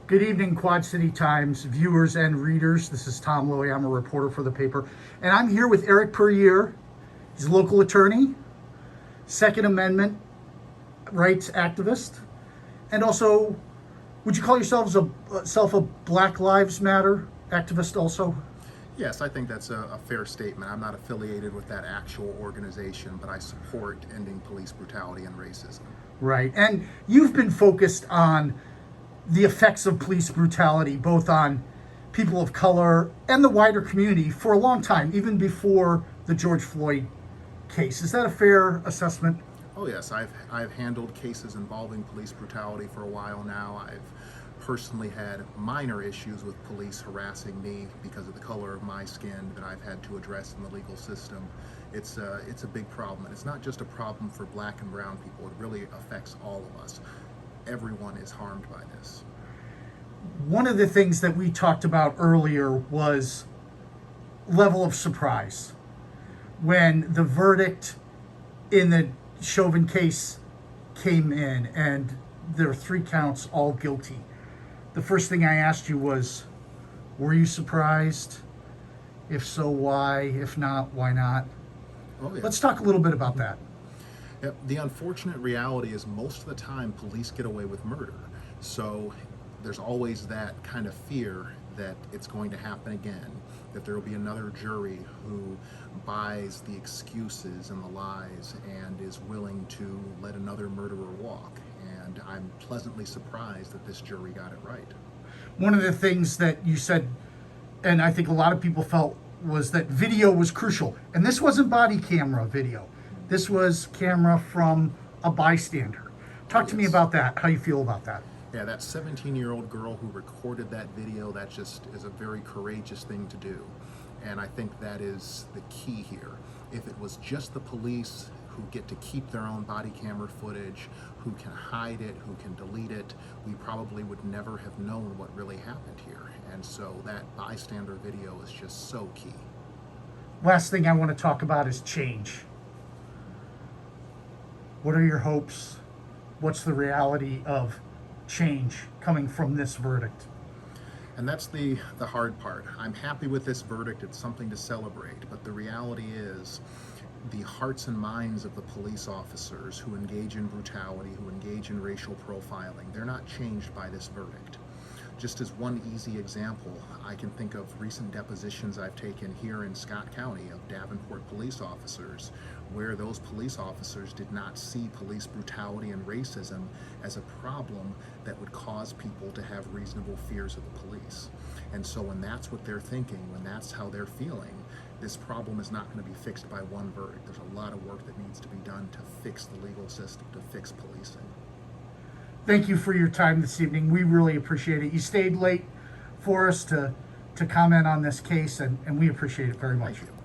Good evening, Quad City Times viewers and readers. This is Tom Lowy. I'm a reporter for the paper. And I'm here with Eric Puryear. He's a local attorney, Second Amendment rights activist, and also, would you call yourself a Black Lives Matter activist also? Yes, I think that's a fair statement. I'm not affiliated with that actual organization, but I support ending police brutality and racism. Right. And you've been focused on the effects of police brutality, both on people of color and the wider community for a long time, even before the George Floyd case. Is that a fair assessment? Oh yes, I've handled cases involving police brutality for a while now. I've personally had minor issues with police harassing me because of the color of my skin that I've had to address in the legal system. It's a big problem, and it's not just a problem for black and brown people. It really affects all of us. Everyone is harmed by this. One of the things that we talked about earlier was level of surprise. When the verdict in the Chauvin case came in and there were 3 counts, all guilty, the first thing I asked you was, were you surprised? If so, why? If not, why not? Oh, yeah. Let's talk a little bit about that. The unfortunate reality is most of the time police get away with murder. So there's always that kind of fear that it's going to happen again, that there will be another jury who buys the excuses and the lies and is willing to let another murderer walk. And I'm pleasantly surprised that this jury got it right. One of the things that you said, and I think a lot of people felt, was that video was crucial. And this wasn't body camera video. This was camera from a bystander. Talk to me about that, how you feel about that. Yeah, that 17-year-old girl who recorded that video, that just is a very courageous thing to do. And I think that is the key here. If it was just the police who get to keep their own body camera footage, who can hide it, who can delete it, we probably would never have known what really happened here. And so that bystander video is just so key. Last thing I want to talk about is change. What are your hopes? What's the reality of change coming from this verdict? And that's the hard part. I'm happy with this verdict. It's something to celebrate. But the reality is the hearts and minds of the police officers who engage in brutality, who engage in racial profiling, they're not changed by this verdict. Just as one easy example, I can think of recent depositions I've taken here in Scott County of Davenport police officers, where those police officers did not see police brutality and racism as a problem that would cause people to have reasonable fears of the police. And so when that's what they're thinking, when that's how they're feeling, this problem is not going to be fixed by one verdict. There's a lot of work that needs to be done to fix the legal system, to fix policing. Thank you for your time this evening. We really appreciate it. You stayed late for us to comment on this case, and we appreciate it very much. Thank you.